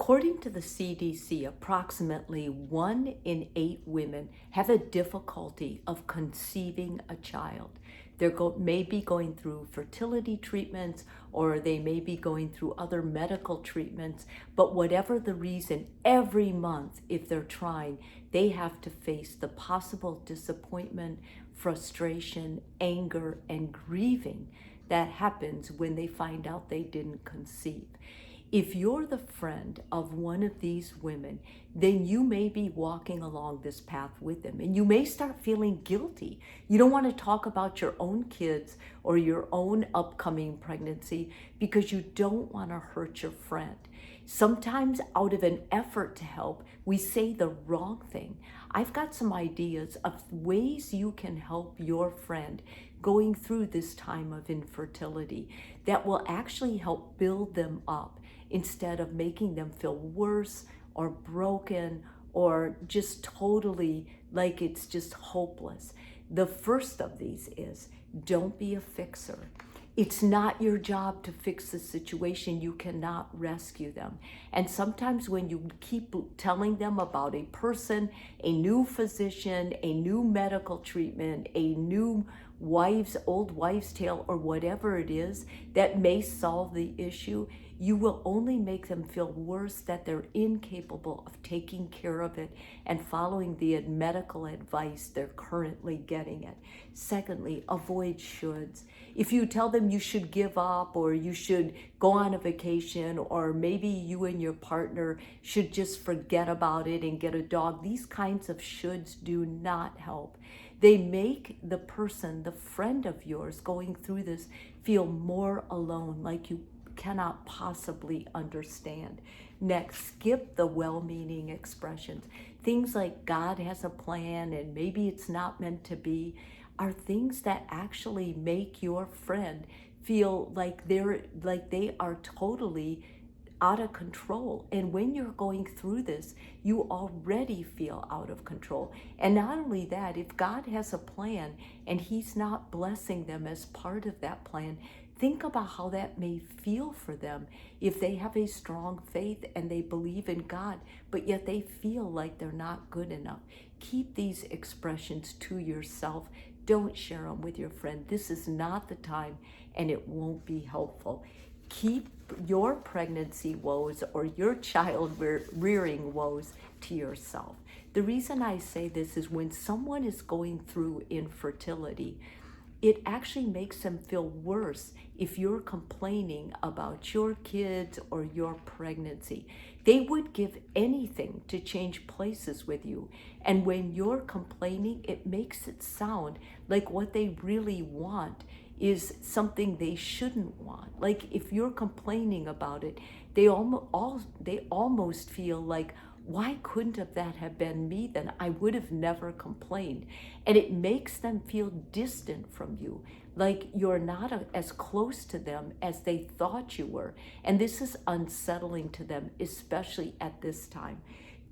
According to the CDC, approximately 1 in 8 women have a difficulty of conceiving a child. May be going through fertility treatments, or they may be going through other medical treatments, but whatever the reason, every month, if they're trying, they have to face the possible disappointment, frustration, anger, and grieving that happens when they find out they didn't conceive. If you're the friend of one of these women, then you may be walking along this path with them, and you may start feeling guilty. You don't want to talk about your own kids or your own upcoming pregnancy because you don't want to hurt your friend. Sometimes out of an effort to help, we say the wrong thing. I've got some ideas of ways you can help your friend going through this time of infertility that will actually help build them up instead of making them feel worse or broken or just totally like it's just hopeless. The first of these is, don't be a fixer. It's not your job to fix the situation. You cannot rescue them. And sometimes when you keep telling them about a person, a new physician, a new medical treatment, a new old wives' tale, or whatever it is that may solve the issue, you will only make them feel worse that they're incapable of taking care of it and following the medical advice they're currently getting it. Secondly, avoid shoulds. If you tell them you should give up, or you should go on a vacation, or maybe you and your partner should just forget about it and get a dog, these kinds of shoulds do not help. They make the person, the friend of yours going through this, feel more alone, like you cannot possibly understand. Next, skip the well-meaning expressions. Things like God has a plan and maybe it's not meant to be are things that actually make your friend feel like they are totally out of control. And when you're going through this, you already feel out of control. And not only that, if God has a plan and He's not blessing them as part of that plan, think about how that may feel for them if they have a strong faith and they believe in God, but yet they feel like they're not good enough. Keep these expressions to yourself. Don't share them with your friend. This is not the time, and it won't be helpful. Keep your pregnancy woes or your child rearing woes to yourself. The reason I say this is when someone is going through infertility, it actually makes them feel worse if you're complaining about your kids or your pregnancy. They would give anything to change places with you. And when you're complaining, it makes it sound like what they really want is something they shouldn't want. Like if you're complaining about it, they almost feel like, why couldn't that have been me then? I would have never complained. And it makes them feel distant from you, like you're not as close to them as they thought you were. And this is unsettling to them, especially at this time.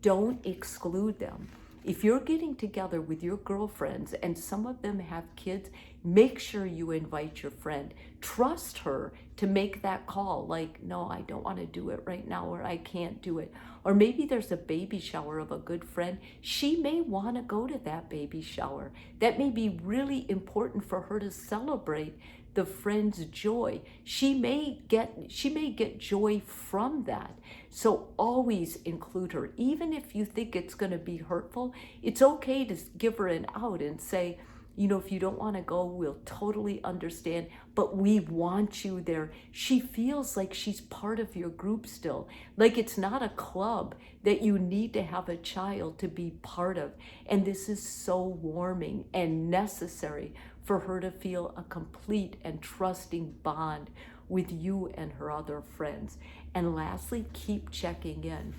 Don't exclude them. If you're getting together with your girlfriends and some of them have kids, make sure you invite your friend. Trust her to make that call, like, no, I don't want to do it right now, or I can't do it. Or maybe there's a baby shower of a good friend. She may want to go to that baby shower. That may be really important for her to celebrate the friend's joy. She may get joy from that. So always include her. Even if you think it's going to be hurtful, it's okay to give her an out and say, if you don't want to go, we'll totally understand, but we want you there. She feels like she's part of your group still. Like it's not a club that you need to have a child to be part of. And this is so warming and necessary for her to feel a complete and trusting bond with you and her other friends. And lastly, keep checking in.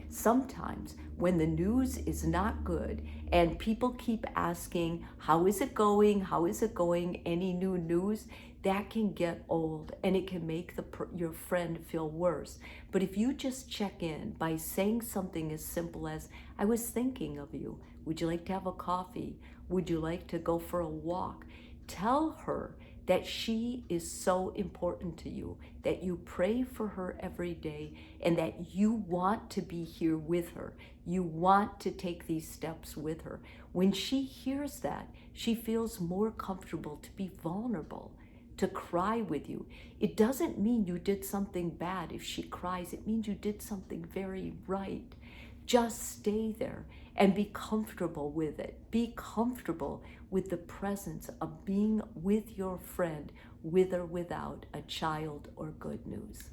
Sometimes when the news is not good and people keep asking, how is it going? How is it going? Any new news? That can get old and it can make your friend feel worse. But if you just check in by saying something as simple as, I was thinking of you. Would you like to have a coffee? Would you like to go for a walk? Tell her that she is so important to you, that you pray for her every day, and that you want to be here with her. You want to take these steps with her. When she hears that, she feels more comfortable to be vulnerable, to cry with you. It doesn't mean you did something bad if she cries. It means you did something very right. Just stay there and be comfortable with it. Be comfortable with the presence of being with your friend, with or without a child or good news.